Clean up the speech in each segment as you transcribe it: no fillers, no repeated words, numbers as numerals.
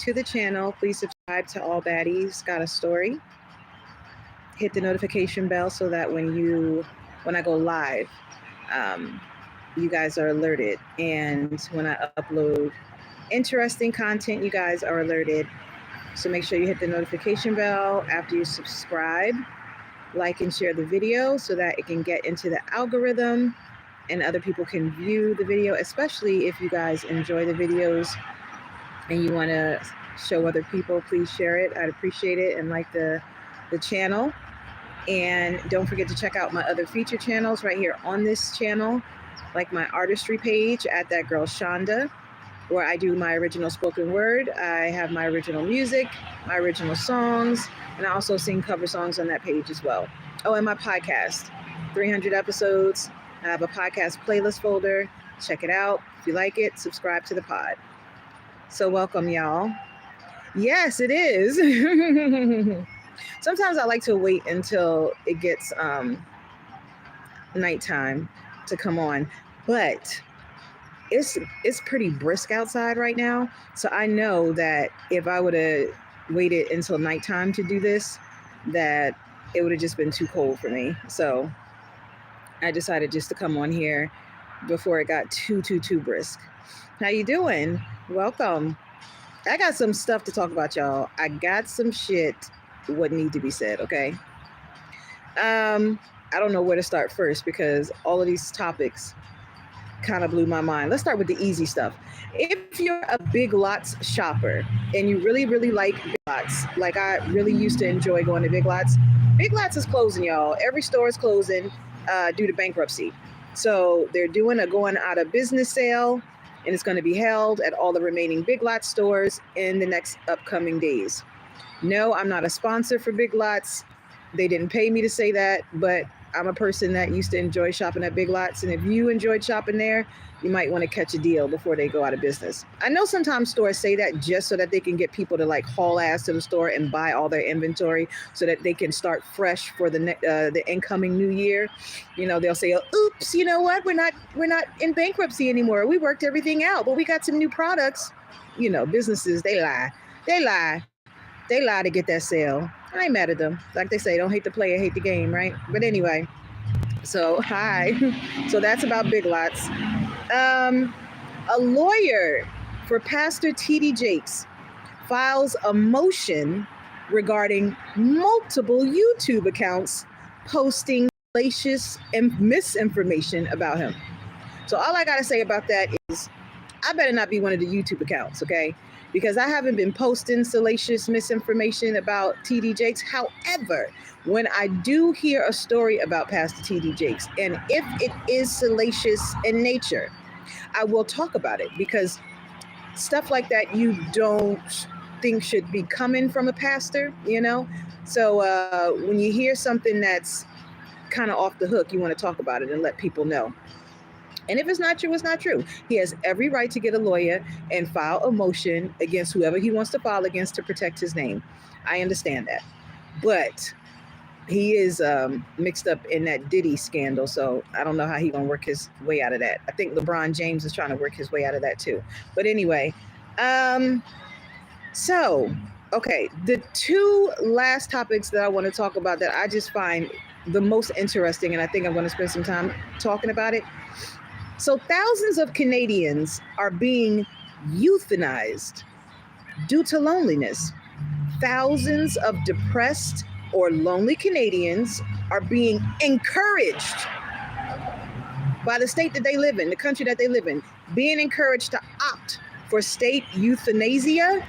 to the channel, please subscribe to All Baddies Got a Story. Hit the notification bell so that when I go live, you guys are alerted. And when I upload interesting content, you guys are alerted. So make sure you hit the notification bell after you subscribe, like and share the video so that it can get into the algorithm and other people can view the video, especially if you guys enjoy the videos and you want to show other people. Please share it. I'd appreciate it, and like the channel. And don't forget to check out my other feature channels right here on this channel, like my artistry page at That Girl Shanda, where I do my original spoken word. I have my original music, my original songs, and I also sing cover songs on that page as well. Oh, and my podcast, 300 episodes. I have a podcast playlist folder. Check it out. If you like it, subscribe to the pod. So welcome, y'all. Yes, it is. Sometimes I like to wait until it gets nighttime to come on, but it's pretty brisk outside right now. So I know that if I would have waited until nighttime to do this, that it would have just been too cold for me. So I decided just to come on here before it got too brisk. How you doing? Welcome. I got some stuff to talk about, y'all. I got some shit what need to be said, okay? I don't know where to start first because all of these topics kind of blew my mind. Let's start with the easy stuff. If you're a Big Lots shopper and you really like Big Lots, like I really used to enjoy going to Big Lots is closing, y'all. Every store is closing due to bankruptcy. So they're doing a going out of business sale, and it's going to be held at all the remaining Big Lots stores in the next upcoming days. No, I'm not a sponsor for Big Lots. They didn't pay me to say that, but I'm a person that used to enjoy shopping at Big Lots. And if you enjoyed shopping there, you might want to catch a deal before they go out of business. I know sometimes stores say that just so that they can get people to like haul ass to the store and buy all their inventory so that they can start fresh for the incoming new year. You know, they'll say, oh, oops, you know what? We're not in bankruptcy anymore. We worked everything out, but we got some new products. You know, businesses, they lie to get that sale. I ain't mad at them. Like they say, don't hate the player, hate the game, right? But anyway, so hi. So that's about Big Lots. A lawyer for Pastor T.D. Jakes files a motion regarding multiple YouTube accounts posting salacious and misinformation about him. So all I got to say about that is I better not be one of the YouTube accounts, okay? Because I haven't been posting salacious misinformation about T.D. Jakes. However, when I do hear a story about Pastor T.D. Jakes, and if it is salacious in nature, I will talk about it, because stuff like that you don't think should be coming from a pastor, you know? So when you hear something that's kind of off the hook, you want to talk about it and let people know. And if it's not true, it's not true. He has every right to get a lawyer and file a motion against whoever he wants to file against to protect his name. I understand that. But he is mixed up in that Diddy scandal, so I don't know how he's going to work his way out of that. I think LeBron James is trying to work his way out of that too. But anyway, so, okay, the two last topics that I want to talk about that I just find the most interesting, and I think I'm going to spend some time talking about it. So thousands of Canadians are being euthanized due to loneliness. Thousands of depressed or lonely Canadians are being encouraged by the state that they live in, the country that they live in, being encouraged to opt for state euthanasia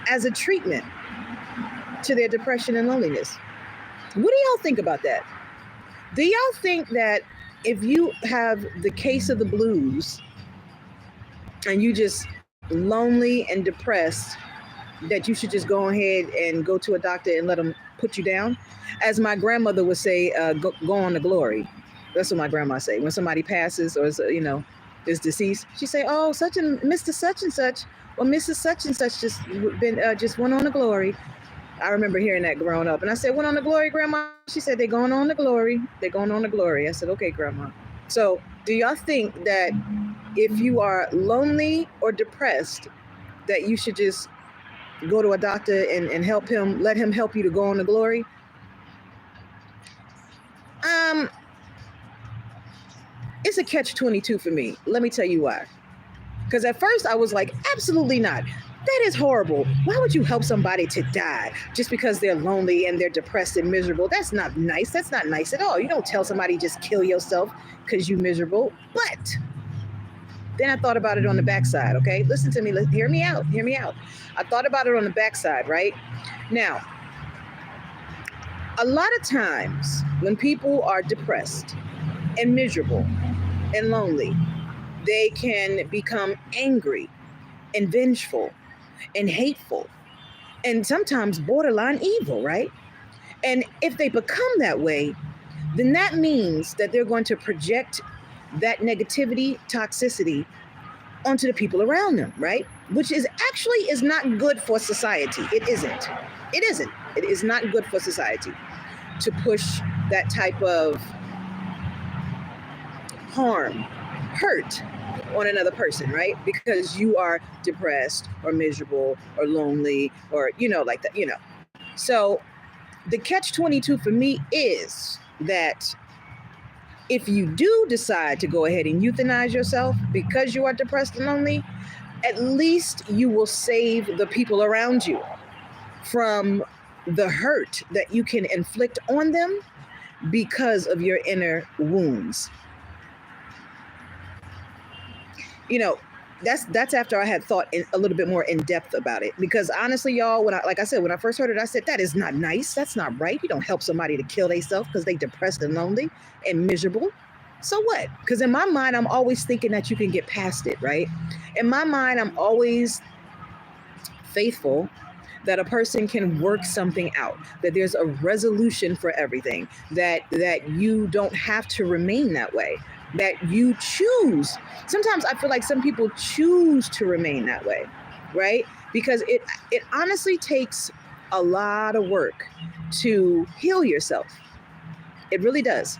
as a treatment to their depression and loneliness. What do y'all think about that? Do y'all think that if you have the case of the blues and you just lonely and depressed, that you should just go ahead and go to a doctor and let them put you down? As my grandmother would say, go on to glory. That's what my grandma say. When somebody passes or is deceased, she say, oh, such and Mr. Such and such, or Mrs. Such and such just went on to glory. I remember hearing that growing up. And I said, went on to glory, Grandma? She said, they're going on to glory. They're going on to glory. I said, okay, Grandma. So do y'all think that if you are lonely or depressed, that you should just go to a doctor and help him, let him help you to go on to glory? It's a catch-22 for me. Let me tell you why. Because at first I was like, absolutely not. That is horrible. Why would you help somebody to die just because they're lonely and they're depressed and miserable? That's not nice. That's not nice at all. You don't tell somebody just kill yourself because you're miserable. But then I thought about it on the backside, okay? Listen to me. Hear me out. Hear me out. I thought about it on the backside, right? Now, a lot of times when people are depressed and miserable and lonely, they can become angry and vengeful and hateful and sometimes borderline evil, right? And if they become that way, then that means that they're going to project that negativity, toxicity onto the people around them, right? Which is actually is not good for society. It isn't. It isn't. It is not good for society to push that type of harm, hurt on another person, right? Because you are depressed or miserable or lonely or, like that, So the catch-22 for me is that if you do decide to go ahead and euthanize yourself because you are depressed and lonely, at least you will save the people around you from the hurt that you can inflict on them because of your inner wounds. That's after I had thought a little bit more in depth about it. Because honestly, y'all, when I first heard it, I said, that is not nice. That's not right. You don't help somebody to kill themselves because they depressed and lonely and miserable. So what? Because in my mind, I'm always thinking that you can get past it, right? In my mind, I'm always faithful that a person can work something out, that there's a resolution for everything, that you don't have to remain that way, that you choose. Sometimes I feel like some people choose to remain that way, right? Because it honestly takes a lot of work to heal yourself. It really does.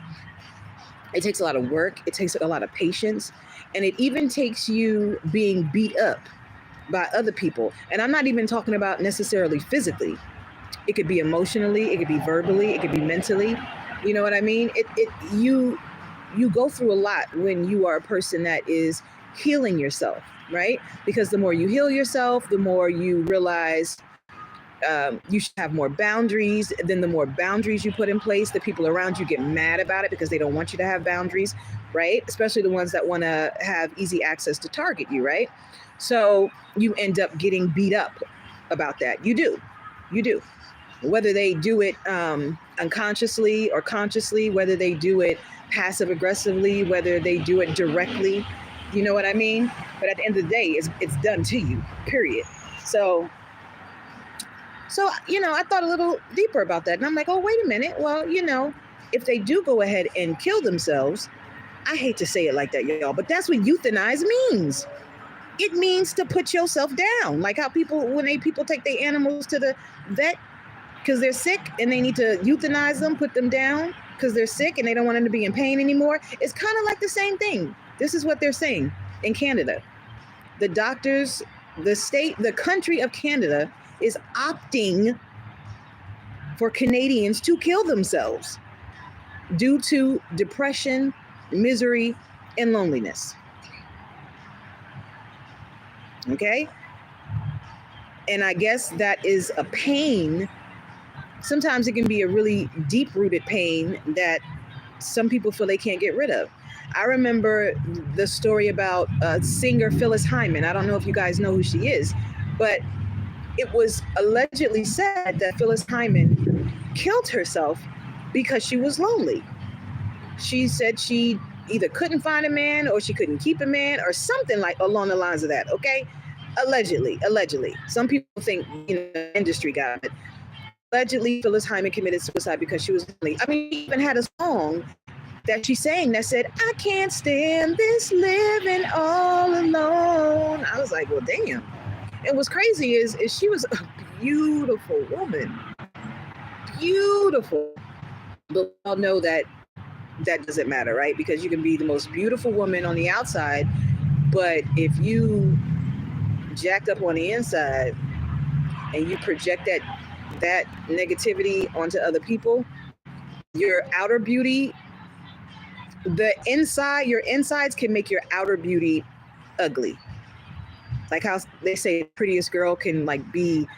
It takes a lot of work. It takes a lot of patience. And it even takes you being beat up by other people. And I'm not even talking about necessarily physically. It could be emotionally, it could be verbally, it could be mentally. You know what I mean? You go through a lot when you are a person that is healing yourself, right? Because the more you heal yourself, the more you realize you should have more boundaries. Then the more boundaries you put in place, the people around you get mad about it because they don't want you to have boundaries, right? Especially the ones that want to have easy access to target you, right? So you end up getting beat up about that. You do. Whether they do it unconsciously or consciously, whether they do it passive aggressively, whether they do it directly, you know what I mean? But at the end of the day, it's done to you, period. So I thought a little deeper about that. And I'm like, oh, wait a minute. Well, if they do go ahead and kill themselves, I hate to say it like that, y'all, but that's what euthanize means. It means to put yourself down. Like how when people take their animals to the vet because they're sick and they need to euthanize them, put them down because they're sick and they don't want them to be in pain anymore. It's kind of like the same thing. This is what they're saying in Canada. The doctors, the country of Canada is opting for Canadians to kill themselves due to depression, misery, and loneliness. Okay? And I guess that is a pain. Sometimes it can be a really deep-rooted pain that some people feel they can't get rid of. I remember the story about singer Phyllis Hyman. I don't know if you guys know who she is, but it was allegedly said that Phyllis Hyman killed herself because she was lonely. She said she either couldn't find a man or she couldn't keep a man or something like along the lines of that, okay? Allegedly. Some people think, the industry got it. Allegedly, Phyllis Hyman committed suicide because she was lonely. I mean, she even had a song that she sang that said, I can't stand this living all alone. I was like, well, damn. And what's crazy is she was a beautiful woman. Beautiful. But we all know that doesn't matter, right? Because you can be the most beautiful woman on the outside, but if you jacked up on the inside, and you project that negativity onto other people, your outer beauty, your insides can make your outer beauty ugly. Like how they say the prettiest girl can like be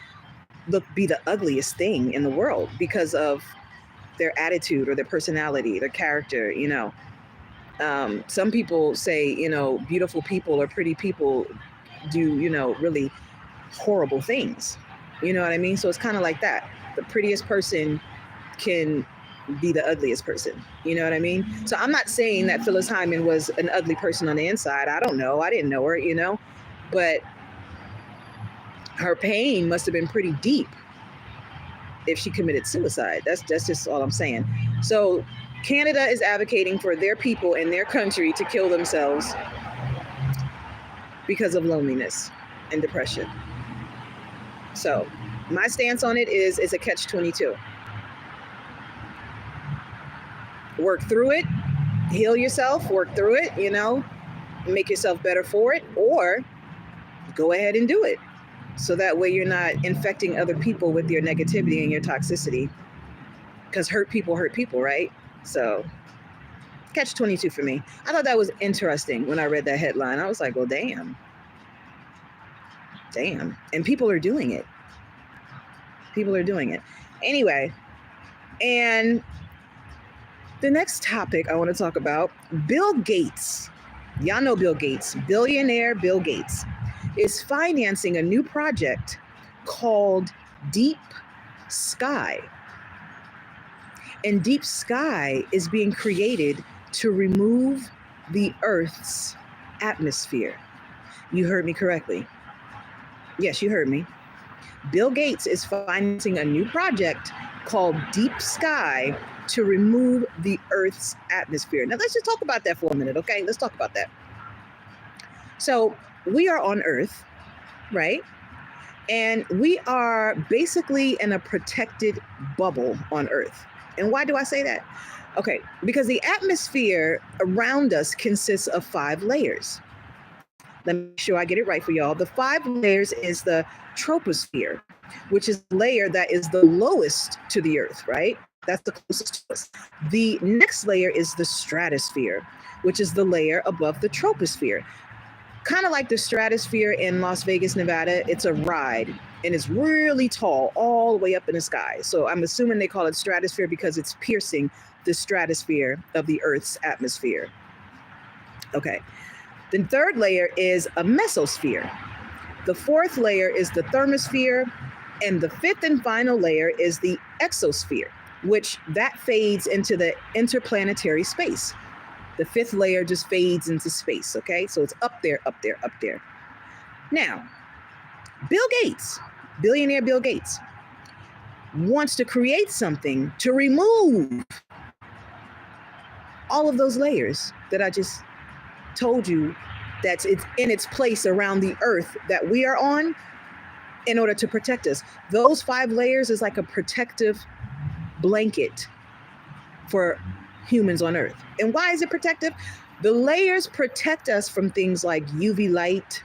the ugliest thing in the world because of their attitude or their personality, their character, you know. Some people say, you know, beautiful people or pretty people do, you know, really horrible things. You know what I mean? So it's kind of like that. The prettiest person can be the ugliest person. You know what I mean? So I'm not saying that Phyllis Hyman was an ugly person on the inside. I don't know. I didn't know her, you know, but her pain must have been pretty deep if she committed suicide. That's just all I'm saying. So Canada is advocating for their people in their country to kill themselves because of loneliness and depression. So my stance on it is it's a catch-22. Work through it, heal yourself, work through it, you know, make yourself better for it, or go ahead and do it. So that way you're not infecting other people with your negativity and your toxicity. Because hurt people, right? So catch-22 for me. I thought that was interesting when I read that headline. I was like, well, damn. And people are doing it. Anyway, and the next topic I want to talk about, Bill Gates. Y'all know Bill Gates. Billionaire Bill Gates is financing a new project called Deep Sky. And Deep Sky is being created to remove the Earth's atmosphere. You heard me correctly. Yes, you heard me. Bill Gates is financing a new project called Deep Sky to remove the Earth's atmosphere. Now, let's just talk about that for a minute, okay? Let's talk about that. So we are on Earth, right? And we are basically in a protected bubble on Earth. And why do I say that? Okay, because the atmosphere around us consists of 5 layers. Let me make sure I get it right for y'all. The 5 layers is the troposphere, which is the layer that is the lowest to the Earth, right? That's the closest to us. The next layer is the stratosphere, which is the layer above the troposphere. Kind of like the stratosphere in Las Vegas, Nevada. It's a ride, and it's really tall, all the way up in the sky. So I'm assuming they call it stratosphere because it's piercing the stratosphere of the Earth's atmosphere. Okay. The third layer is a mesosphere. The 4th layer is the thermosphere, and the 5th and final layer is the exosphere, which that fades into the interplanetary space. The 5th layer just fades into space, okay? So it's up there. Now, Bill Gates, billionaire Bill Gates, wants to create something to remove all of those layers that I just told you that's it's in its place around the Earth that we are on in order to protect us. Those 5 layers is like a protective blanket for humans on Earth. And why is it protective? The layers protect us from things like UV light,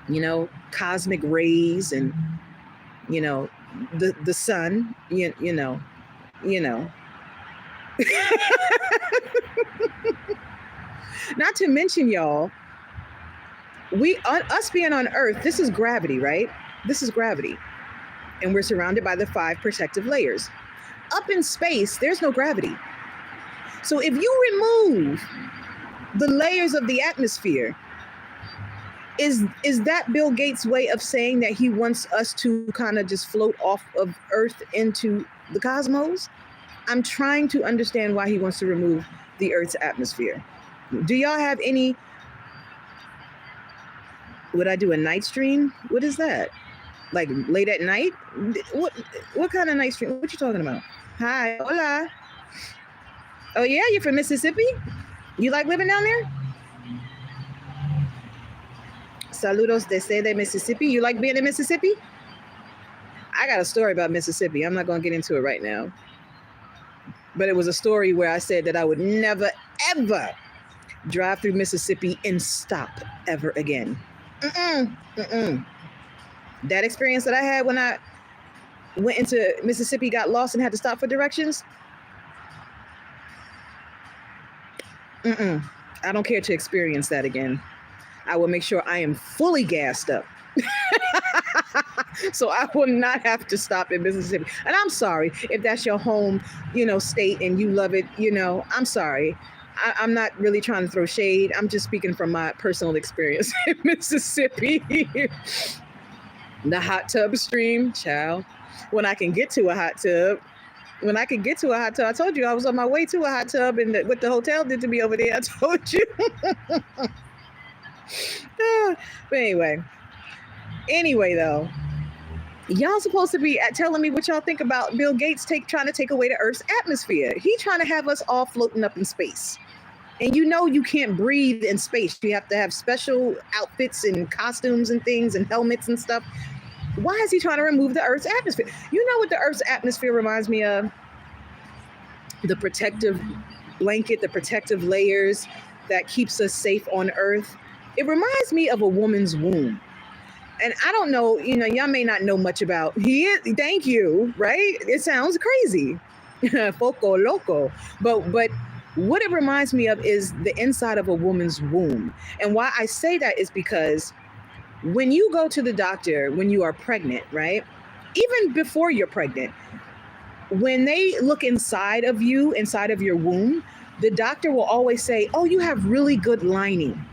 you know, cosmic rays, and, you know, the sun, you know. Not to mention, y'all, us being on Earth, this is gravity, right? This is gravity. And we're surrounded by the 5 protective layers. Up in space, there's no gravity. So if you remove the layers of the atmosphere, is that Bill Gates' way of saying that he wants us to kind of just float off of Earth into the cosmos? I'm trying to understand why he wants to remove the Earth's atmosphere. Do y'all have any? Would I do a night stream? What is that? Like late at night? What kind of night stream? What you talking about? Hi, hola. Oh yeah, you're from Mississippi? You like living down there? Saludos desde Mississippi. You like being in Mississippi? I got a story about Mississippi. I'm not going to get into it right now. But it was a story where I said that I would never, ever drive through Mississippi and stop ever again. That experience that I had when I went into Mississippi, got lost, and had to stop for directions. I don't care to experience that again. I will make sure I am fully gassed up. So I will not have to stop in Mississippi. And I'm sorry if that's your home, state and you love it, I'm sorry. I'm not really trying to throw shade. I'm just speaking from my personal experience in Mississippi. The hot tub stream, child. When I can get to a hot tub. I told you I was on my way to a hot tub, and what the hotel did to me over there, I told you. But anyway, though, y'all supposed to be telling me what y'all think about Bill Gates trying to take away the Earth's atmosphere. He trying to have us all floating up in space. And you can't breathe in space. You have to have special outfits and costumes and things and helmets and stuff. Why is he trying to remove the Earth's atmosphere? You know what the Earth's atmosphere reminds me of? The protective blanket, the protective layers that keeps us safe on Earth. It reminds me of a woman's womb. And I don't know, y'all may not know much about thank you, right? It sounds crazy. Foco loco. But what it reminds me of is the inside of a woman's womb. And why I say that is because when you go to the doctor, when you are pregnant, right? Even before you're pregnant, when they look inside of you, inside of your womb, the doctor will always say, oh, you have really good lining.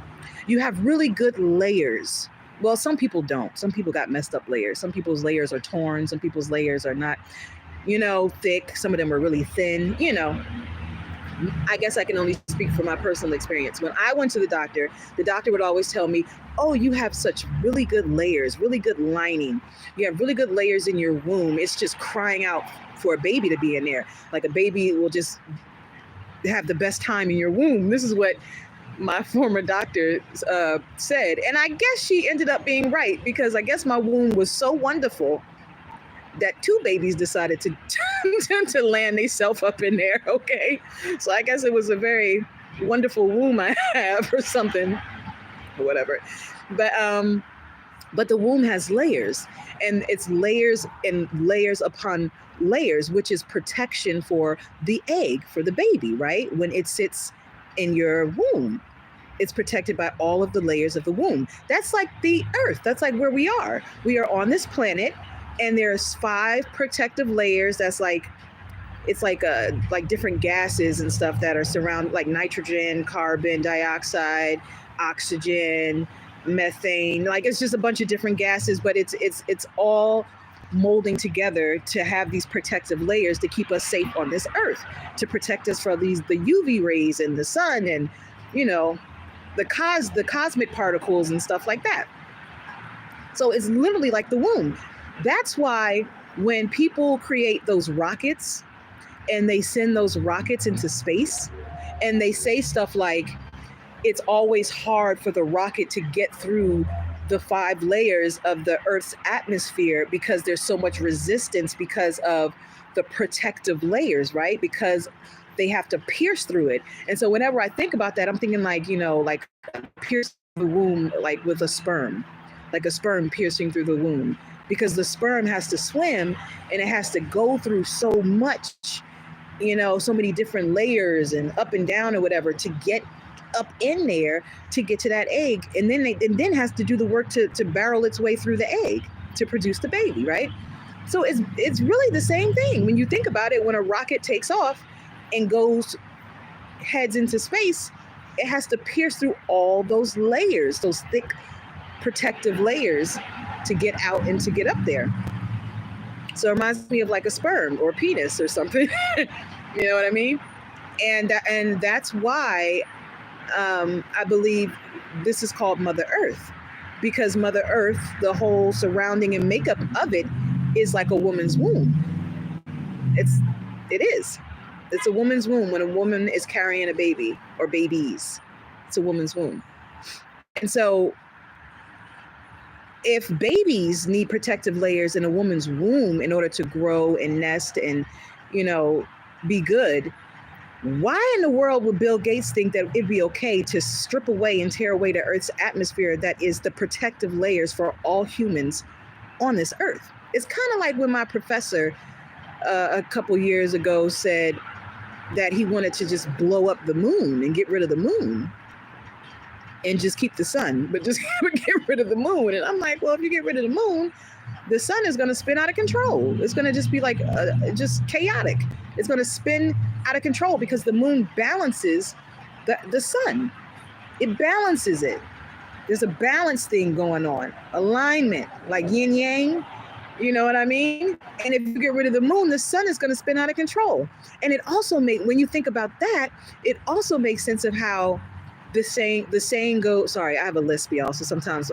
You have really good layers. Well, some people don't. Some people got messed up layers. Some people's layers are torn. Some people's layers are not, thick. Some of them are really thin, I guess I can only speak from my personal experience. When I went to the doctor would always tell me, oh, you have such really good layers, really good lining. You have really good layers in your womb. It's just crying out for a baby to be in there. Like a baby will just have the best time in your womb. This is what my former doctor said. And I guess she ended up being right, because I guess my womb was so wonderful that 2 babies decided to land themselves up in there. Okay. So I guess it was a very wonderful womb I have or something or whatever. But the womb has layers, and it's layers and layers upon layers, which is protection for the egg, for the baby, right? When it sits in your womb, it's protected by all of the layers of the womb. That's like the Earth. That's like where we are. We are on this planet, and there's 5 protective layers. That's like, it's like different gases and stuff that are surrounded, like nitrogen, carbon dioxide, oxygen, methane. Like, it's just a bunch of different gases, but it's all molding together to have these protective layers to keep us safe on this Earth, to protect us from the UV rays and the sun and the cosmic particles and stuff like that. So it's literally like the womb. That's why when people create those rockets and they send those rockets into space, and they say stuff like, it's always hard for the rocket to get through the 5 layers of the Earth's atmosphere because there's so much resistance because of the protective layers, right? Because they have to pierce through it. And so whenever I think about that, I'm thinking like pierce the womb, like with a sperm piercing through the womb, because the sperm has to swim and it has to go through so much, so many different layers and up and down or whatever to get up in there to get to that egg, and then has to do the work to barrel its way through the egg to produce the baby, right? So it's really the same thing when you think about it. When a rocket takes off and heads into space, it has to pierce through all those layers, those thick protective layers, to get out and to get up there. So it reminds me of like a sperm or penis or something. You know what I mean? And that's why I believe this is called Mother Earth, because Mother Earth, the whole surrounding and makeup of it, is like a woman's womb. It is. It's a woman's womb when a woman is carrying a baby or babies. It's a woman's womb. And so if babies need protective layers in a woman's womb in order to grow and nest and, be good, why in the world would Bill Gates think that it'd be okay to strip away and tear away the Earth's atmosphere that is the protective layers for all humans on this earth. It's kind of like when my professor a couple years ago said that he wanted to just blow up the moon and get rid of the moon and just keep the sun, but just get rid of the moon. And I'm like, well, if you get rid of the moon, the sun is going to spin out of control. It's going to just be like just chaotic. It's going to spin out of control because the moon balances the sun. It balances it. There's a balance thing going on, alignment, like yin yang. You know what I mean? And if you get rid of the moon, the sun is going to spin out of control. And it also when you think about that, it also makes sense of how the saying goes. Sorry, I have a lisp, y'all. So sometimes,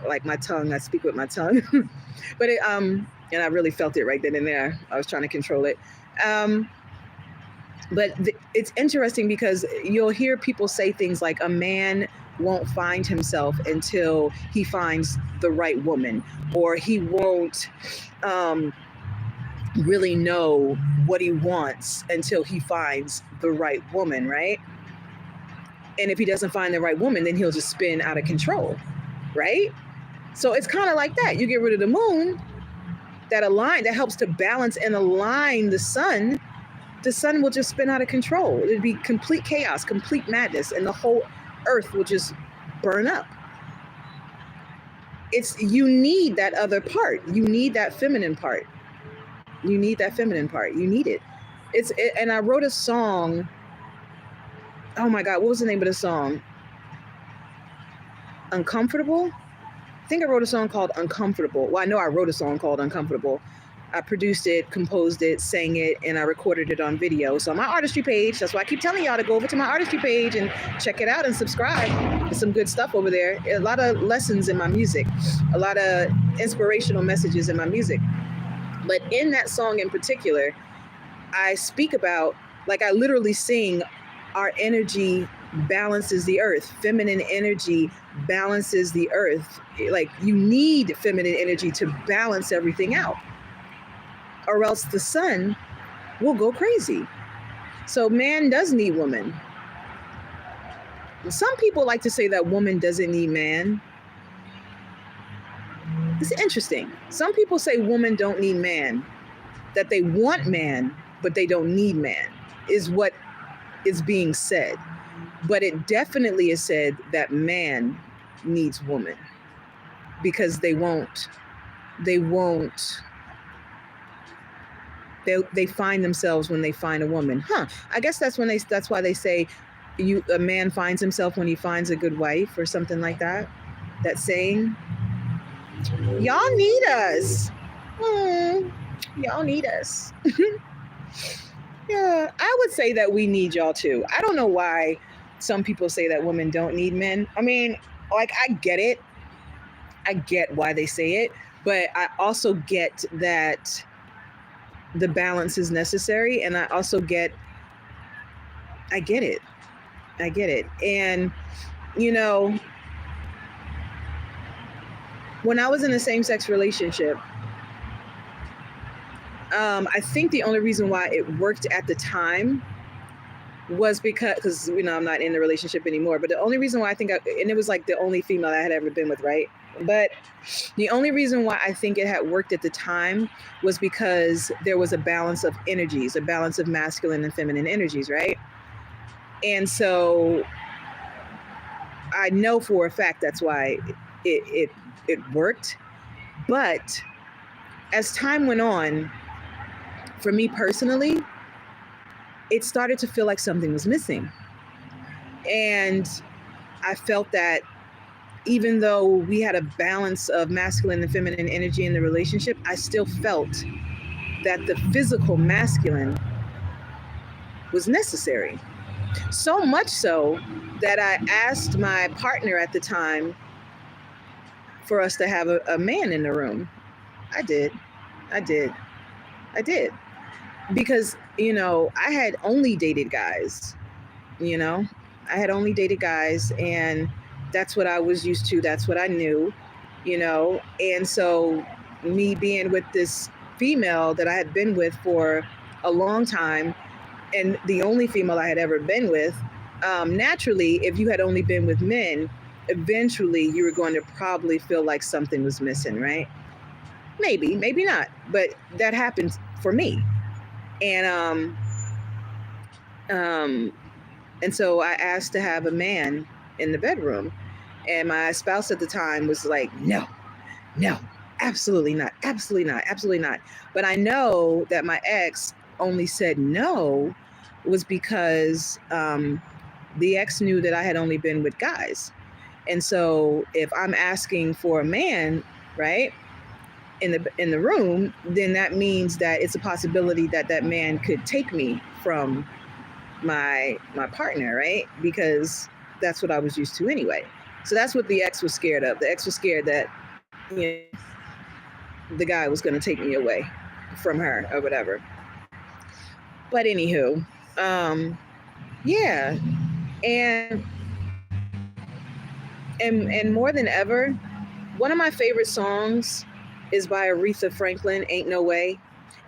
like my tongue, I speak with my tongue. But it and I really felt it right then and there. I was trying to control it. But it's interesting because you'll hear people say things like a man won't find himself until he finds the right woman, or he won't really know what he wants until he finds the right woman, right? And if he doesn't find the right woman, then he'll just spin out of control, right? So it's kind of like that. You get rid of the moon, that helps to balance and align the sun will just spin out of control. It'd be complete chaos, complete madness, and the whole earth will just burn up. You need that other part. You need that feminine part. You need that feminine part. You need it. And I wrote a song. Oh my God, what was the name of the song? Uncomfortable? I think I wrote a song called Uncomfortable. Well, I know I wrote a song called Uncomfortable. I produced it, composed it, sang it, and I recorded it on video. So on my artistry page, that's why I keep telling y'all to go over to my artistry page and check it out and subscribe. There's some good stuff over there. A lot of lessons in my music, a lot of inspirational messages in my music. But in that song in particular, I speak about, like I literally sing, our energy balances the earth. Feminine energy balances the earth. Like you need feminine energy to balance everything out, or else the sun will go crazy. So man does need woman. Some people like to say that woman doesn't need man. It's interesting. Some people say woman don't need man, that they want man, but they don't need man, is what is being said. But it definitely is said that man needs woman, because they find themselves when they find a woman. I guess that's why they say a man finds himself when he finds a good wife, or something like that. That saying. Y'all need us. Y'all need us. Yeah, I would say that we need y'all too. I don't know why some people say that women don't need men. I mean, like, I get it. I get why they say it, but I also get that the balance is necessary. And I also I get it. And, you know, when I was in a same-sex relationship, I think the only reason why it worked at the time was because, you know, I'm not in the relationship anymore, but the only reason why and it was like the only female I had ever been with, right? But the only reason why I think it had worked at the time was because there was a balance of energies, a balance of masculine and feminine energies, right? And so I know for a fact that's why it worked. But as time went on, for me personally, it started to feel like something was missing. And I felt that even though we had a balance of masculine and feminine energy in the relationship, I still felt that the physical masculine was necessary. So much so that I asked my partner at the time for us to have a man in the room. I did. Because, you know, I had only dated guys, and that's what I was used to. That's what I knew, and so me being with this female that I had been with for a long time, and the only female I had ever been with, naturally, if you had only been with men, eventually you were going to probably feel like something was missing, right? maybe not, but that happened for me. And and so I asked to have a man in the bedroom, and my spouse at the time was like, no, absolutely not, absolutely not, absolutely not. But I know that my ex only said no was because the ex knew that I had only been with guys. And so if I'm asking for a man, right, in the room, then that means that it's a possibility that that man could take me from my partner, right? Because that's what I was used to anyway. So that's what the ex was scared of. The ex was scared that, you know, the guy was going to take me away from her or whatever. But anywho, yeah, and and more than ever, one of my favorite songs is by Aretha Franklin, "Ain't No Way,"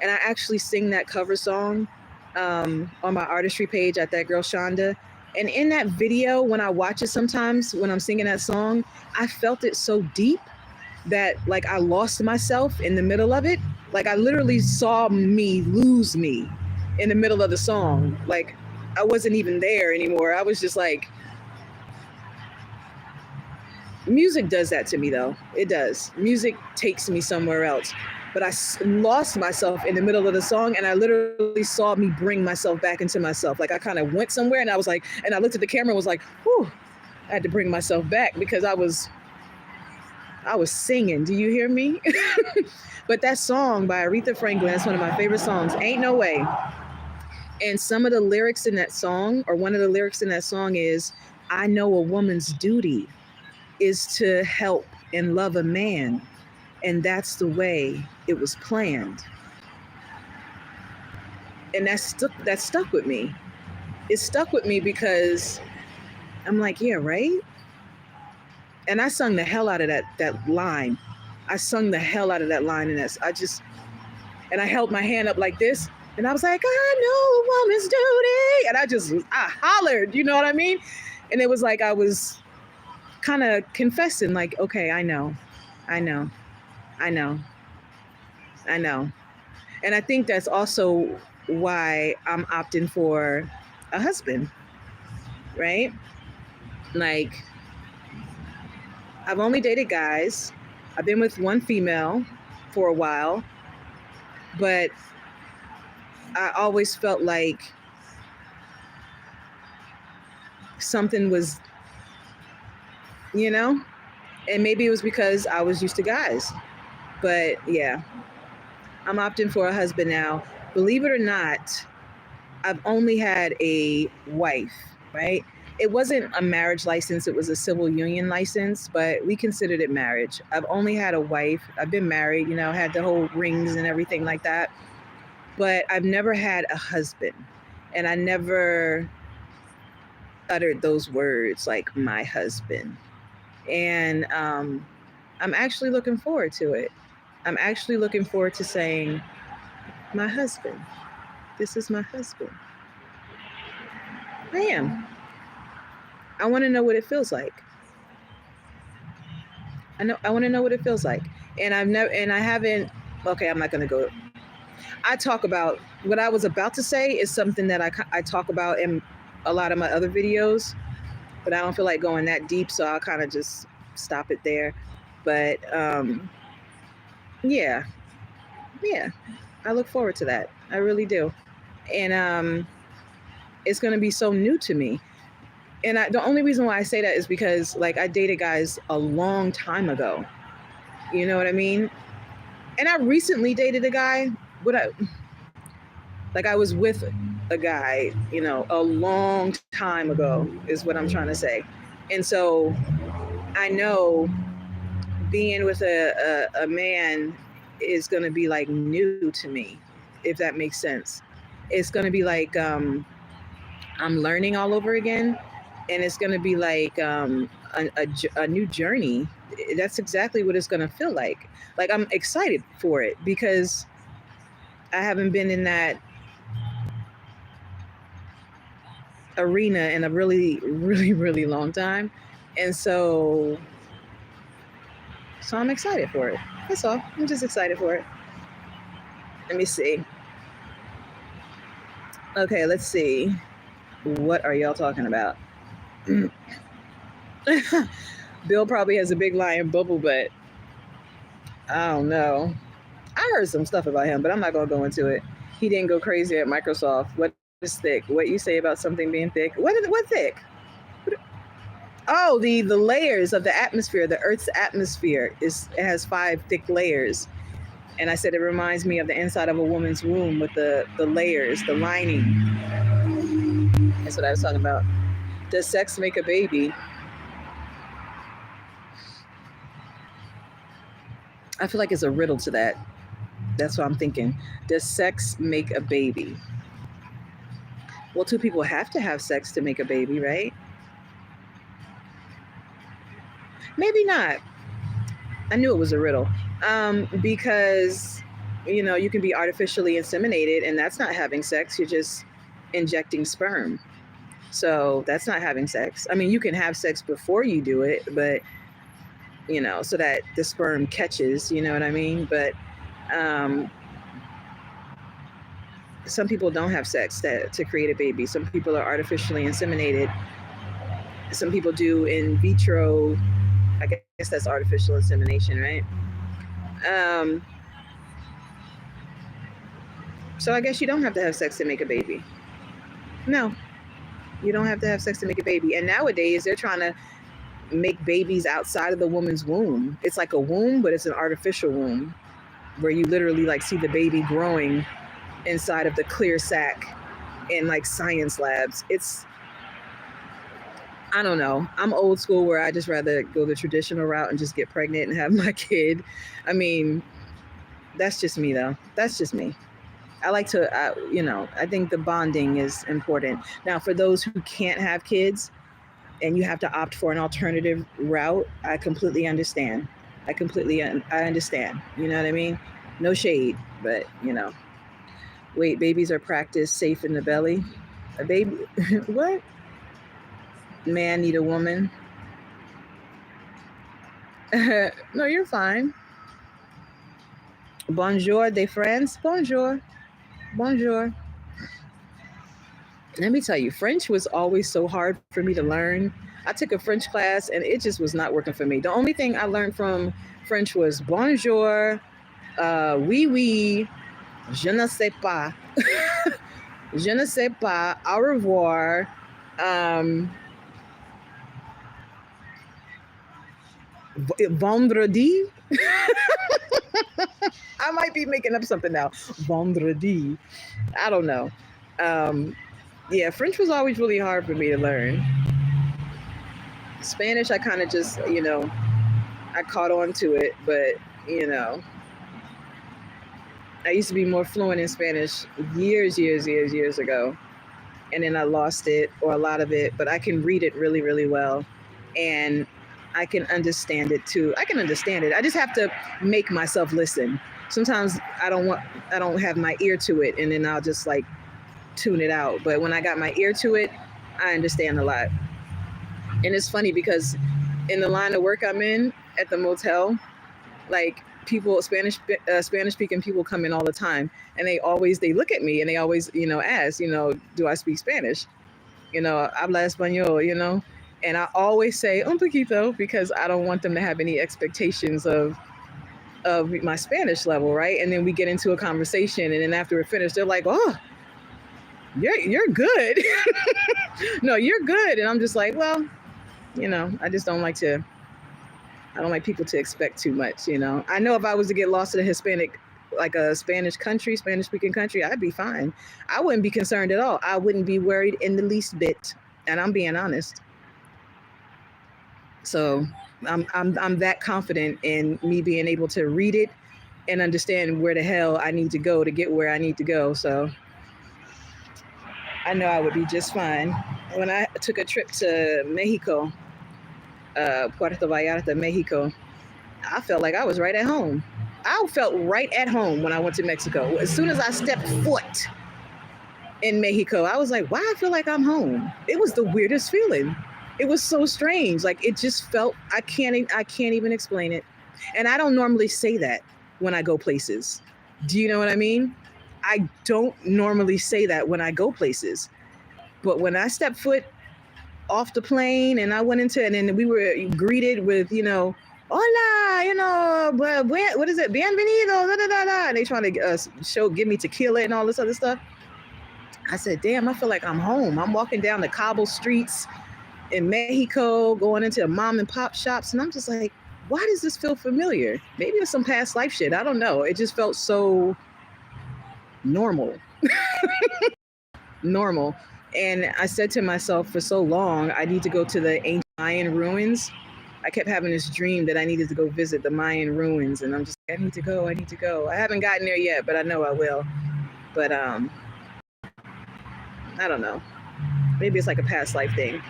and I actually sing that cover song on my artistry page at that girl Shanda. And in that video, when I watch it sometimes when I'm singing that song, I felt it so deep that like I lost myself in the middle of it. Like I literally saw me lose me in the middle of the song. Like I wasn't even there anymore. I was just like, music does that to me though. It does. Music takes me somewhere else. But I lost myself in the middle of the song, and I literally saw me bring myself back into myself. Like I kind of went somewhere, and I was like, and I looked at the camera and was like, whew, I had to bring myself back because I was singing. Do you hear me? But that song by Aretha Franklin, that's one of my favorite songs, "Ain't No Way." And some of the lyrics in that song, or one of the lyrics in that song is, "I know a woman's duty is to help and love a man, and that's the way it was planned." And that stuck with me. It stuck with me because I'm like, yeah, right? And I sung the hell out of that line. I sung the hell out of that line, and I held my hand up like this, and I was like, "I know a woman's duty," and I hollered, you know what I mean? And it was like I was kind of confessing, like, okay, I know, I know, I know, I know. And I think that's also why I'm opting for a husband, right? Like, I've only dated guys. I've been with one female for a while, but I always felt like something was, you know, and maybe it was because I was used to guys. But yeah, I'm opting for a husband now. Believe it or not, I've only had a wife, right? It wasn't a marriage license, it was a civil union license, but we considered it marriage. I've only had a wife. I've been married, you know, had the whole rings and everything like that. But I've never had a husband. And I never uttered those words like my husband. And I'm actually looking forward to it. I'm actually looking forward to saying, my husband. This is my husband. I am. I want to know what it feels like. I want to know what it feels like. And I haven't, okay, I'm not going to go. I talk about, what I was about to say is something that I talk about in a lot of my other videos, but I don't feel like going that deep, so I'll kind of just stop it there. But yeah, I look forward to that. I really do. And it's going to be so new to me. And the only reason why I say that is because, like, I dated guys a long time ago. You know what I mean? And I recently dated a guy. I was with a guy, you know, a long time ago, is what I'm trying to say. And so I know being with a man is going to be like new to me, if that makes sense. It's going to be like I'm learning all over again, and it's going to be like a new journey. That's exactly what it's going to feel like. Like, I'm excited for it because I haven't been in that arena in a really, really, really long time. And so So I'm excited for it. That's all. I'm just excited for it. Let me see. Okay, let's see. What are y'all talking about? Bill probably has a big lion bubble butt. I don't know. I heard some stuff about him, but I'm not going to go into it. He didn't go crazy at Microsoft. What is thick? What you say about something being thick? What thick? Oh, the layers of the atmosphere. The Earth's atmosphere it has 5 thick layers. And I said it reminds me of the inside of a woman's womb with the layers, the lining. That's what I was talking about. Does sex make a baby? I feel like it's a riddle to that. That's what I'm thinking. Does sex make a baby? Well, 2 people have to have sex to make a baby, right? Maybe not. I knew it was a riddle. Because, you can be artificially inseminated, and that's not having sex. You're just injecting sperm. So that's not having sex. I mean, you can have sex before you do it, but, so that the sperm catches, you know what I mean? But some people don't have sex to create a baby. Some people are artificially inseminated. Some people do in vitro. I guess that's artificial insemination, right? So I guess you don't have to have sex to make a baby. No, you don't have to have sex to make a baby. And nowadays they're trying to make babies outside of the woman's womb. It's like a womb, but it's an artificial womb where you literally like see the baby growing inside of the clear sac in like science labs. I don't know. I'm old school where I just rather go the traditional route and just get pregnant and have my kid. I mean, that's just me though. That's just me. I like to, I think the bonding is important. Now, for those who can't have kids and you have to opt for an alternative route, I completely understand. I understand. You know what I mean? No shade, but, Wait, babies are practiced safe in the belly? A baby? What? Man need a woman? No, you're fine. Bonjour, des friends. Bonjour. Bonjour. Let me tell you, French was always so hard for me to learn. I took a French class and it just was not working for me. The only thing I learned from French was bonjour, oui, oui, je ne sais pas, je ne sais pas, au revoir, vendredi. I might be making up something now. Vendredi. I don't know. Yeah, French was always really hard for me to learn. Spanish, I kind of just, I caught on to it, but, I used to be more fluent in Spanish years ago. And then I lost it, or a lot of it, but I can read it really, really well. And I can understand it too. I can understand it. I just have to make myself listen. Sometimes I don't have my ear to it, and then I'll just like tune it out. But when I got my ear to it, I understand a lot. And it's funny because in the line of work I'm in at the motel, like people, Spanish speaking people come in all the time, and they look at me and they always, ask, do I speak Spanish? Habla español, and I always say un poquito because I don't want them to have any expectations of my Spanish level, right? And then we get into a conversation, and then after we're finished, they're like, "Oh, you're good." No, you're good. And I'm just like, well, I just don't like people to expect too much, I know if I was to get lost in a Hispanic, like a Spanish speaking country, I'd be fine. I wouldn't be concerned at all. I wouldn't be worried in the least bit. And I'm being honest. So I'm that confident in me being able to read it and understand where the hell I need to go to get where I need to go. So I know I would be just fine. When I took a trip to Mexico, Puerto Vallarta, Mexico, I felt like I was right at home. I felt right at home when I went to Mexico. As soon as I stepped foot in Mexico, I was like, wow, I feel like I'm home. It was the weirdest feeling. It was so strange. Like, it just felt, I can't even explain it. And I don't normally say that when I go places. Do you know what I mean? I don't normally say that when I go places. But when I step foot off the plane and I went into it, and we were greeted with, hola, what is it? Bienvenido, da da da da. And they trying to give me tequila and all this other stuff. I said, damn, I feel like I'm home. I'm walking down the cobble streets in Mexico, going into mom and pop shops. And I'm just like, why does this feel familiar? Maybe it's some past life shit. I don't know. It just felt so normal. Normal. And I said to myself for so long, I need to go to the ancient Mayan ruins. I kept having this dream that I needed to go visit the Mayan ruins. And I'm just like, I need to go. I haven't gotten there yet, but I know I will. But I don't know. Maybe it's like a past life thing.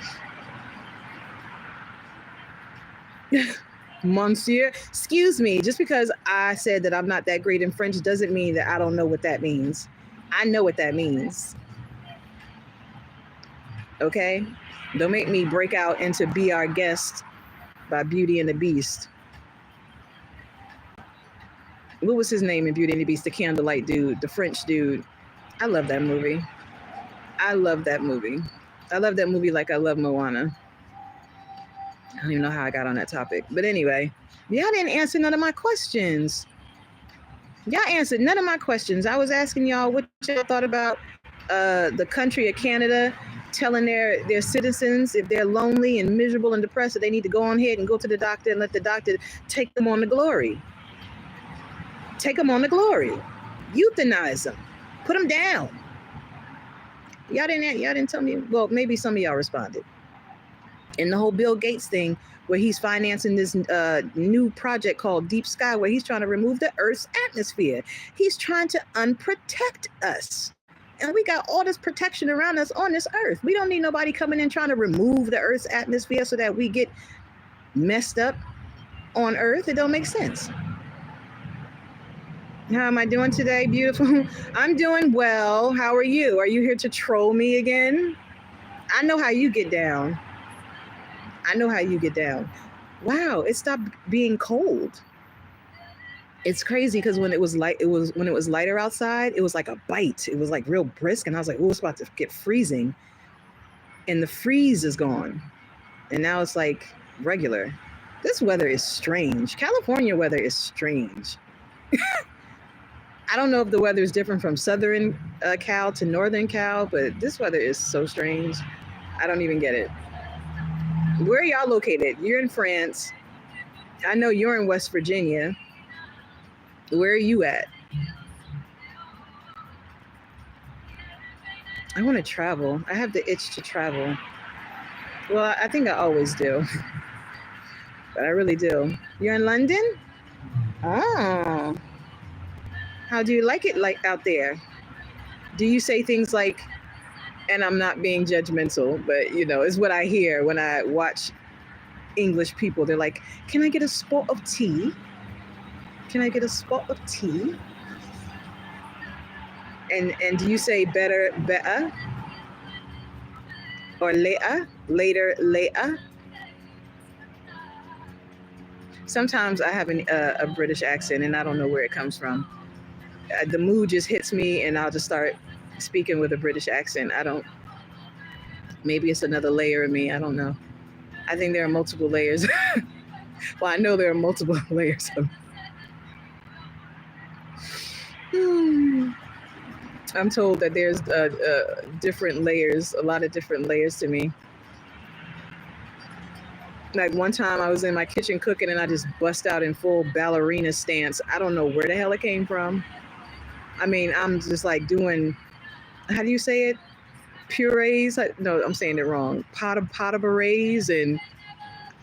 Monsieur, excuse me, just because I said that I'm not that great in French doesn't mean that I don't know what that means. I know what that means. Okay? Don't make me break out into Be Our Guest by Beauty and the Beast. What was his name in Beauty and the Beast? The candlelight dude, the French dude. I love that movie. I love that movie like I love Moana. I don't even know how I got on that topic. But anyway, y'all didn't answer none of my questions. Y'all answered none of my questions. I was asking y'all what y'all thought about the country of Canada telling their citizens if they're lonely and miserable and depressed that they need to go on ahead and go to the doctor and let the doctor take them on to glory. Take them on to glory. Euthanize them. Put them down. Y'all didn't tell me. Well, maybe some of y'all responded. And the whole Bill Gates thing, where he's financing this new project called Deep Sky, where he's trying to remove the Earth's atmosphere. He's trying to unprotect us. And we got all this protection around us on this Earth. We don't need nobody coming in trying to remove the Earth's atmosphere so that we get messed up on Earth. It don't make sense. How am I doing today, beautiful? I'm doing well. How are you? Are you here to troll me again? I know how you get down. Wow, it stopped being cold. It's crazy because when it was lighter outside, it was like a bite. It was like real brisk, and I was like, "Oh, it's about to get freezing." And the freeze is gone, and now it's like regular. This weather is strange. California weather is strange. I don't know if the weather is different from southern Cal to northern Cal, but this weather is so strange. I don't even get it. Where are y'all located? You're in France. I know you're in West Virginia. Where are you at? I want to travel. I have the itch to travel. Well, I think I always do. But I really do. You're in London? Oh. How do you like it out there? Do you say things like, and I'm not being judgmental, but it's what I hear when I watch English people. They're like, can I get a spot of tea? Can I get a spot of tea? And do you say better, or later? Sometimes I have a British accent and I don't know where it comes from. The mood just hits me and I'll just start speaking with a British accent. Maybe it's another layer of me. I don't know. I think there are multiple layers. Well, I know there are multiple layers of I'm told that there's different layers, a lot of different layers to me. Like one time I was in my kitchen cooking and I just bust out in full ballerina stance. I don't know where the hell it came from. I mean, I'm just like doing, how do you say it? Purees? No, I'm saying it wrong. Pot of berets. And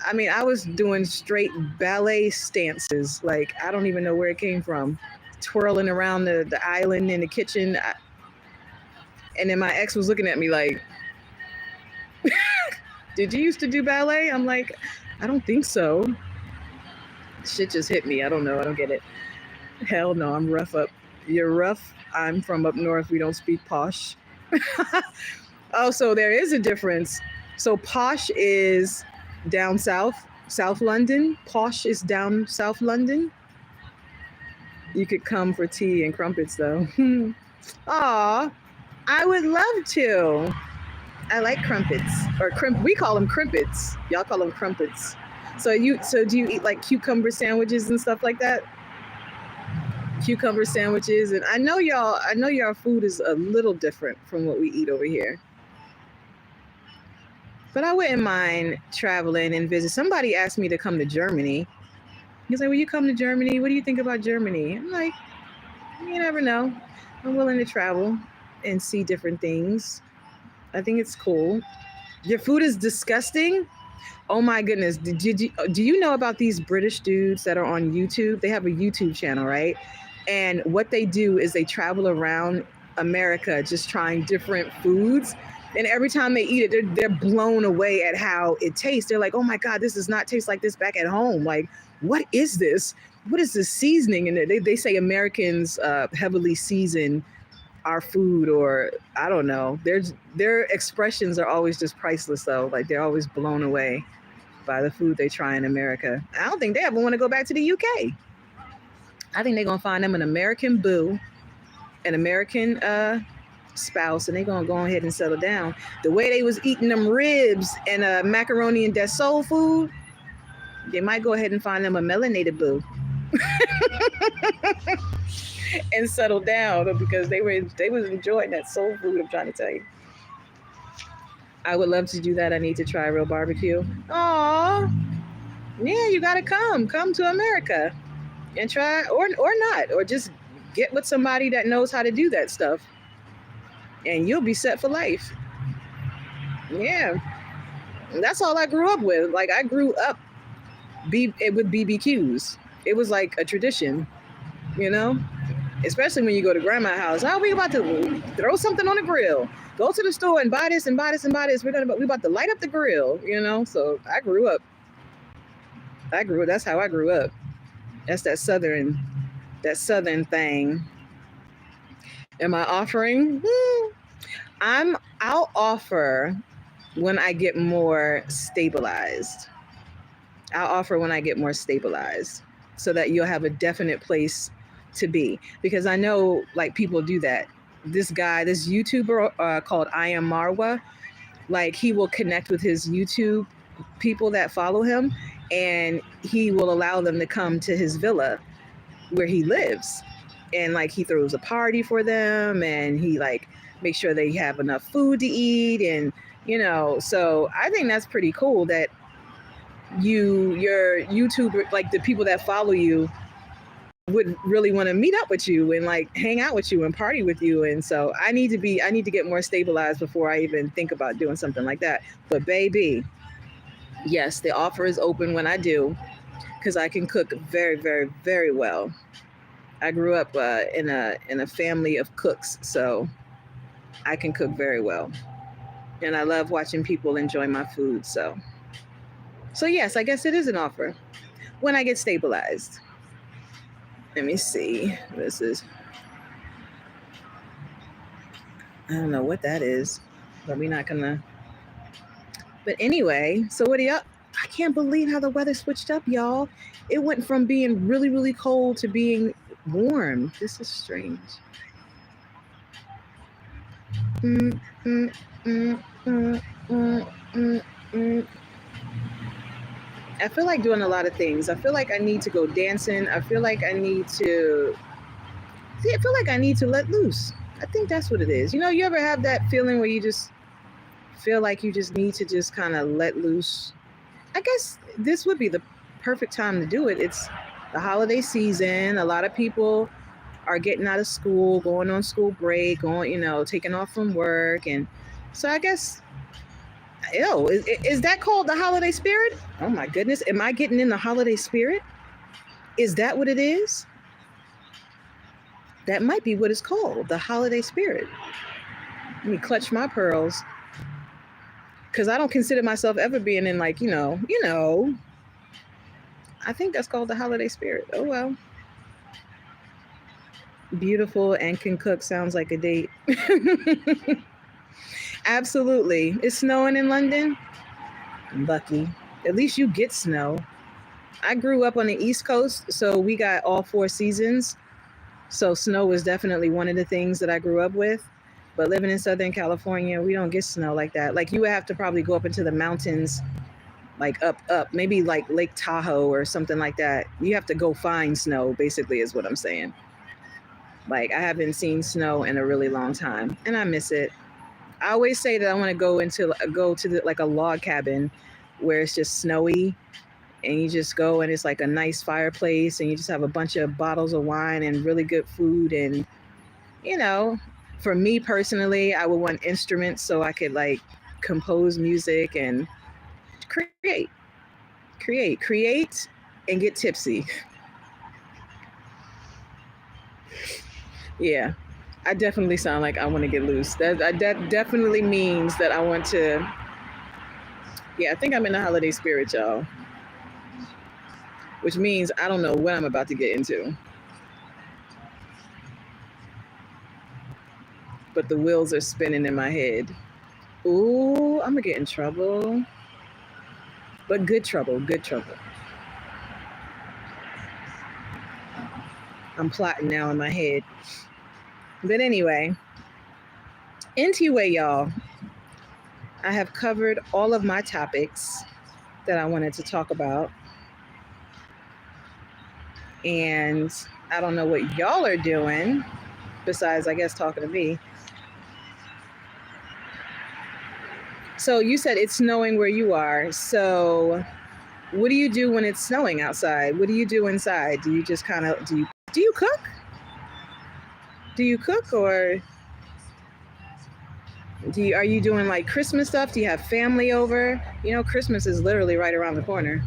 I mean, I was doing straight ballet stances. Like, I don't even know where it came from. Twirling around the island in the kitchen. And then my ex was looking at me like, did you used to do ballet? I'm like, I don't think so. Shit just hit me. I don't know. I don't get it. Hell no, I'm rough up. You're rough. I'm from up north. We don't speak posh. Oh, so there is a difference. So posh is down south South London. Posh is down South London. You could come for tea and crumpets though. Aw, I would love to. I like crumpets, or we call them crimpets. Y'all call them crumpets. So do you eat like cucumber sandwiches and stuff like that? Cucumber sandwiches, and I know y'all food is a little different from what we eat over here. But I wouldn't mind traveling and visit. Somebody asked me to come to Germany. He's like, "Will you come to Germany? What do you think about Germany?" I'm like, "You never know. I'm willing to travel and see different things. I think it's cool." Your food is disgusting? Oh my goodness. Do you know about these British dudes that are on YouTube? They have a YouTube channel, right? And what they do is they travel around America just trying different foods. And every time they eat it, they're blown away at how it tastes. They're like, "Oh my God, this does not taste like this back at home. Like, what is this? What is this seasoning?" And they say Americans heavily season our food, or I don't know. Their expressions are always just priceless though. Like they're always blown away by the food they try in America. I don't think they ever want to go back to the UK. I think they're gonna find them an American boo, an American spouse, and they're gonna go ahead and settle down. The way they was eating them ribs and macaroni and that soul food, they might go ahead and find them a melanated boo. And settle down because they was enjoying that soul food. I'm trying to tell you. I would love to do that. I need to try real barbecue. Aw, yeah, you gotta come to America and try, or not, or just get with somebody that knows how to do that stuff, and you'll be set for life. Yeah, that's all I grew up with. Like I grew up with BBQs. It was like a tradition, you know. Especially when you go to grandma's house. Oh, we about to throw something on the grill. Go to the store and buy this and buy this and buy this. We about to light up the grill, you know? So I grew up. That's how I grew up. That's that southern thing. Am I offering? I'll offer when I get more stabilized. So that you'll have a definite place to be, because I know like people do that. This YouTuber called I Am Marwa, like he will connect with his YouTube people that follow him, and he will allow them to come to his villa where he lives, and like he throws a party for them, and he like makes sure they have enough food to eat, and you know. So I think that's pretty cool that your YouTuber, like the people that follow you, would really want to meet up with you and like hang out with you and party with you. And so I need to get more stabilized before I even think about doing something like that. But baby, yes, the offer is open when I do, because I can cook very, very, very well. I grew up in a family of cooks, so I can cook very well, and I love watching people enjoy my food. So yes, I guess it is an offer when I get stabilized. Let me see. This is, I don't know what that is, but we're not gonna. But anyway, so what do y'all? I can't believe how the weather switched up, y'all. It went from being really, really cold to being warm. This is strange. I feel like doing a lot of things. I feel like I need to go dancing. I feel like I need to let loose. I think that's what it is. You know, you ever have that feeling where you just feel like you just need to just kind of let loose? I guess this would be the perfect time to do it. It's the holiday season. A lot of people are getting out of school, going on school break, taking off from work. And so I guess, is that called the holiday spirit? Oh my goodness. Am I getting in the holiday spirit? Is that what it is? That might be what it's called, the holiday spirit. Let me clutch my pearls, because I don't consider myself ever being in like, I think that's called the holiday spirit. Oh, well. Beautiful and can cook sounds like a date. Absolutely. It's snowing in London. Lucky. At least you get snow. I grew up on the East Coast, so we got all 4 seasons. So snow was definitely one of the things that I grew up with. But living in Southern California, we don't get snow like that. Like you would have to probably go up into the mountains, like up, maybe like Lake Tahoe or something like that. You have to go find snow, basically, is what I'm saying. Like I haven't seen snow in a really long time, and I miss it. I always say that I want to go to like a log cabin where it's just snowy, and you just go and it's like a nice fireplace, and you just have a bunch of bottles of wine and really good food. And you know, for me personally, I would want instruments so I could like compose music and create, and get tipsy. Yeah, I definitely sound like I want to get loose. That definitely means that I want to. Yeah, I think I'm in the holiday spirit, y'all. Which means I don't know what I'm about to get into. But the wheels are spinning in my head. Ooh, I'm gonna get in trouble. But good trouble, good trouble. I'm plotting now in my head. But anyway, y'all. I have covered all of my topics that I wanted to talk about. And I don't know what y'all are doing besides, I guess, talking to me. So you said it's snowing where you are. So what do you do when it's snowing outside? What do you do inside? Do you just kind of, do you cook? Do you cook, or are you doing like Christmas stuff? Do you have family over? You know, Christmas is literally right around the corner.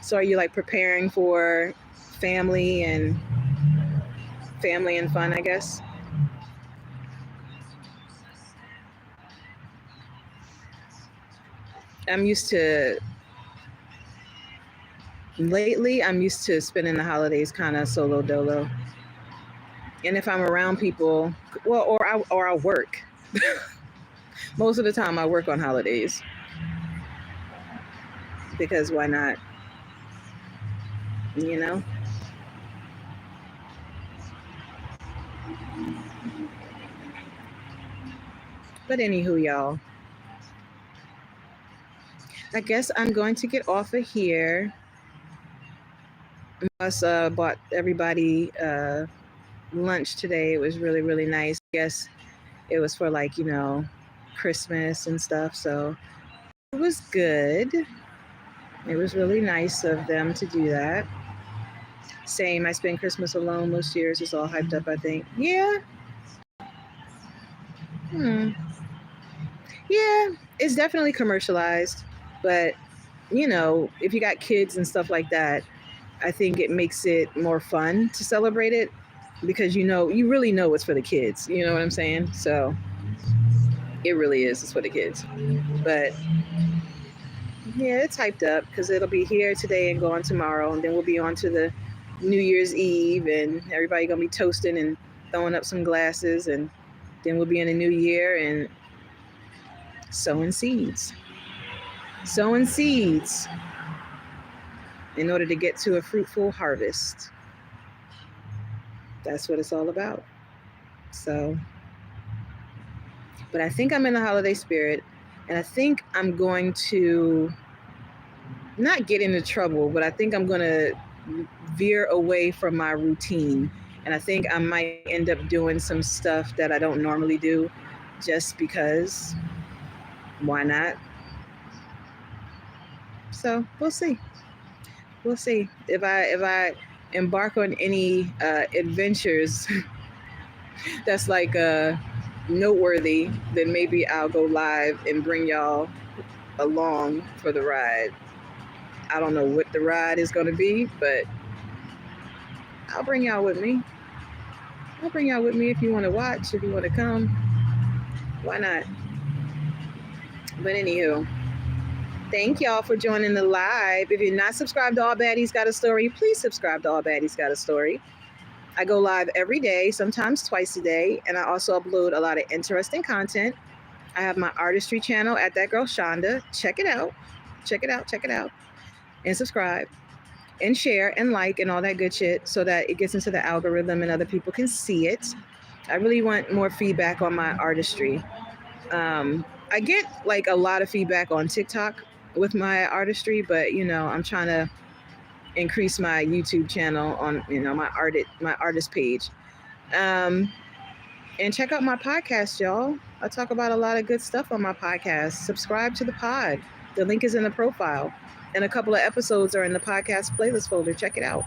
So are you like preparing for family and fun, I guess? Lately I'm used to spending the holidays kind of solo dolo. And if I'm around people, well, or I work. Most of the time I work on holidays. Because why not? You know? But anywho, y'all, I guess I'm going to get off of here. I bought everybody lunch today. It was really, really nice. I guess it was for like, you know, Christmas and stuff. So it was good. It was really nice of them to do that. Same, I spend Christmas alone most years. It's all hyped up, I think. Yeah. Yeah, it's definitely commercialized. But, you know, if you got kids and stuff like that, I think it makes it more fun to celebrate it because you really know it's for the kids. You know what I'm saying? So it really is. It's for the kids. But yeah, it's hyped up because it'll be here today and gone tomorrow, and then we'll be on to the New Year's Eve, and everybody gonna be toasting and throwing up some glasses, and then we'll be in the new year and sowing seeds in order to get to a fruitful harvest. That's what it's all about. So, but I think I'm in the holiday spirit, and I think I'm going to not get into trouble, but I think I'm going to veer away from my routine. And I think I might end up doing some stuff that I don't normally do just because. Why not? So we'll see. We'll see if I embark on any adventures that's like noteworthy. Then maybe I'll go live and bring y'all along for the ride. I don't know what the ride is going to be, but I'll bring y'all with me. I'll bring y'all with me if you want to watch, if you want to come. Why not? But anywho, thank y'all for joining the live. If you're not subscribed to All Baddies Got a Story, please subscribe to All Baddies Got a Story. I go live every day, sometimes twice a day, and I also upload a lot of interesting content. I have my artistry channel at that girl Shanda. Check it out. Check it out. Check it out. And subscribe and share and like and all that good shit so that it gets into the algorithm and other people can see it. I really want more feedback on my artistry. I get like a lot of feedback on TikTok with my artistry, but I'm trying to increase my YouTube channel on my artist page. Um, and check out my podcast, y'all. I talk about a lot of good stuff on my podcast. Subscribe to the pod. The link is in the profile. And a couple of episodes are in the podcast playlist folder. Check it out.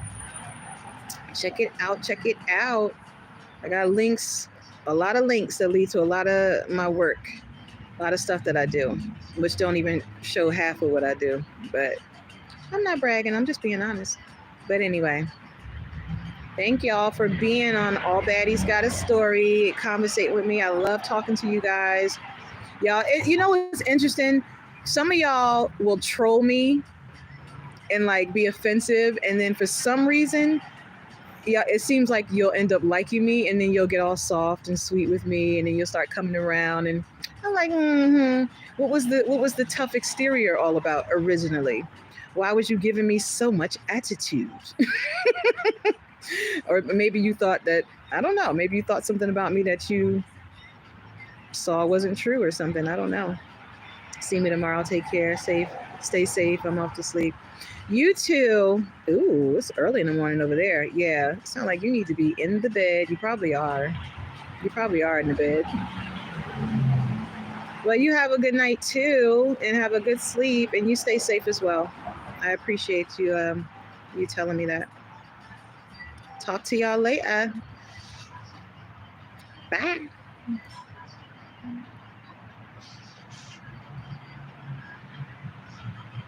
Check it out. Check it out. I got links, a lot of links that lead to a lot of my work, a lot of stuff that I do, which don't even show half of what I do. But I'm not bragging. I'm just being honest. But anyway, thank y'all for being on All Baddies Got a Story. Conversate with me. I love talking to you guys. Y'all, what's interesting? Some of y'all will troll me and like be offensive. And then for some reason, yeah, it seems like you'll end up liking me, and then you'll get all soft and sweet with me, and then you'll start coming around. And I'm like, what was the tough exterior all about originally? Why was you giving me so much attitude? Or maybe you thought that, I don't know, maybe you thought something about me that you saw wasn't true or something. I don't know. See me tomorrow. Take care. Stay safe. I'm off to sleep. You too. Ooh, it's early in the morning over there. Yeah, it sounds like you need to be in the bed. You probably are. You probably are in the bed. Well, you have a good night too, and have a good sleep, and you stay safe as well. I appreciate you you telling me that. Talk to y'all later. Bye.